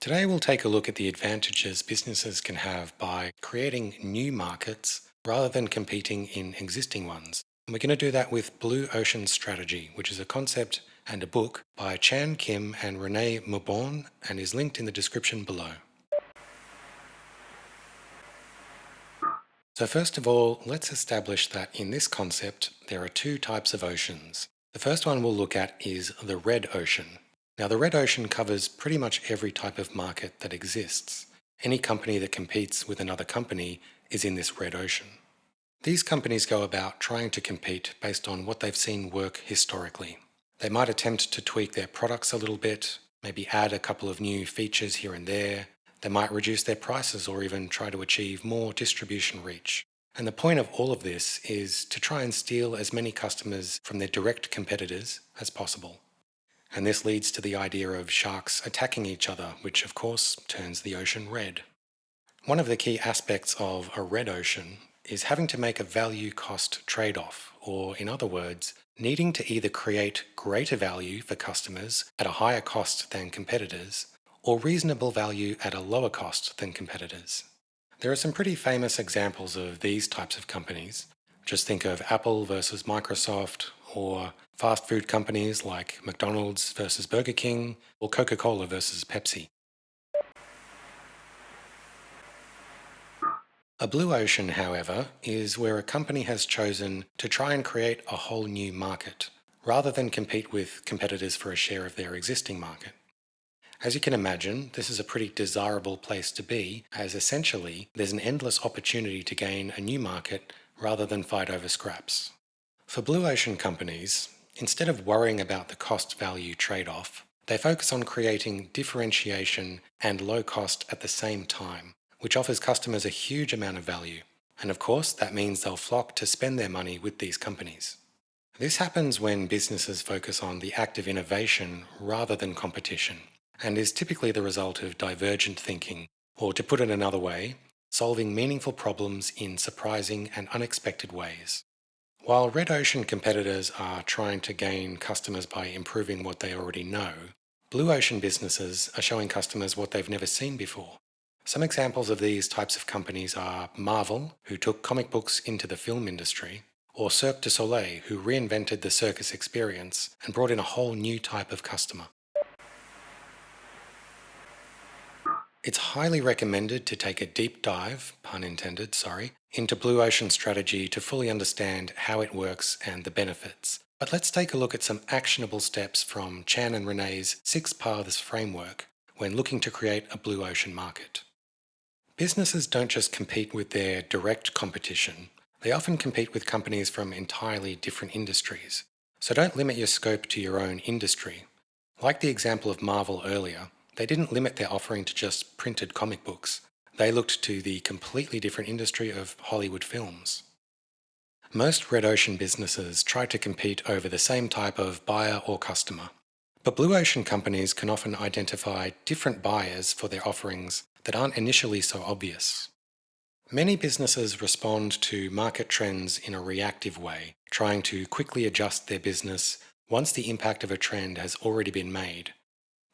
Today we'll take a look at the advantages businesses can have by creating new markets rather than competing in existing ones. And we're going to do that with Blue Ocean Strategy, which is a concept and a book by Chan Kim and Renée Mauborgne and is linked in the description below. So first of all, let's establish that in this concept there are two types of oceans. The first one we'll look at is the red ocean. Now the red ocean covers pretty much every type of market that exists. Any company that competes with another company is in this red ocean. These companies go about trying to compete based on what they've seen work historically. They might attempt to tweak their products a little bit, maybe add a couple of new features here and there. They might reduce their prices or even try to achieve more distribution reach. And the point of all of this is to try and steal as many customers from their direct competitors as possible. And this leads to the idea of sharks attacking each other, which of course turns the ocean red. One of the key aspects of a red ocean is having to make a value-cost trade-off, or in other words, needing to either create greater value for customers at a higher cost than competitors, or reasonable value at a lower cost than competitors. There are some pretty famous examples of these types of companies. Just think of Apple versus Microsoft, or fast food companies like McDonald's versus Burger King, or Coca-Cola versus Pepsi. A blue ocean, however, is where a company has chosen to try and create a whole new market, rather than compete with competitors for a share of their existing market. As you can imagine, this is a pretty desirable place to be, as essentially there's an endless opportunity to gain a new market rather than fight over scraps. For blue ocean companies, instead of worrying about the cost-value trade-off, they focus on creating differentiation and low cost at the same time, which offers customers a huge amount of value. And of course, that means they'll flock to spend their money with these companies. This happens when businesses focus on the act of innovation rather than competition, and is typically the result of divergent thinking, or to put it another way, solving meaningful problems in surprising and unexpected ways. While red ocean competitors are trying to gain customers by improving what they already know, blue ocean businesses are showing customers what they've never seen before. Some examples of these types of companies are Marvel, who took comic books into the film industry, or Cirque du Soleil, who reinvented the circus experience and brought in a whole new type of customer. It's highly recommended to take a deep dive, pun intended, into Blue Ocean Strategy to fully understand how it works and the benefits. But let's take a look at some actionable steps from Chan and Renée's 6 Paths framework when looking to create a blue ocean market. Businesses don't just compete with their direct competition, they often compete with companies from entirely different industries. So don't limit your scope to your own industry. Like the example of Marvel earlier, they didn't limit their offering to just printed comic books. They looked to the completely different industry of Hollywood films. Most red ocean businesses try to compete over the same type of buyer or customer. But blue ocean companies can often identify different buyers for their offerings that aren't initially so obvious. Many businesses respond to market trends in a reactive way, trying to quickly adjust their business once the impact of a trend has already been made.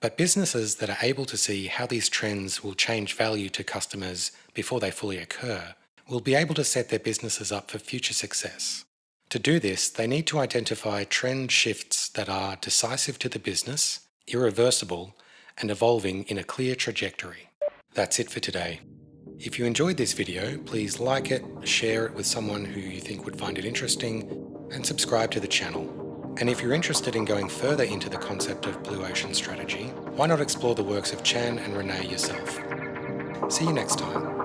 But businesses that are able to see how these trends will change value to customers before they fully occur will be able to set their businesses up for future success. To do this, they need to identify trend shifts that are decisive to the business, irreversible, and evolving in a clear trajectory. That's it for today. If you enjoyed this video, please like it, share it with someone who you think would find it interesting, and subscribe to the channel. And if you're interested in going further into the concept of Blue Ocean Strategy, why not explore the works of Chan and Renée yourself? See you next time.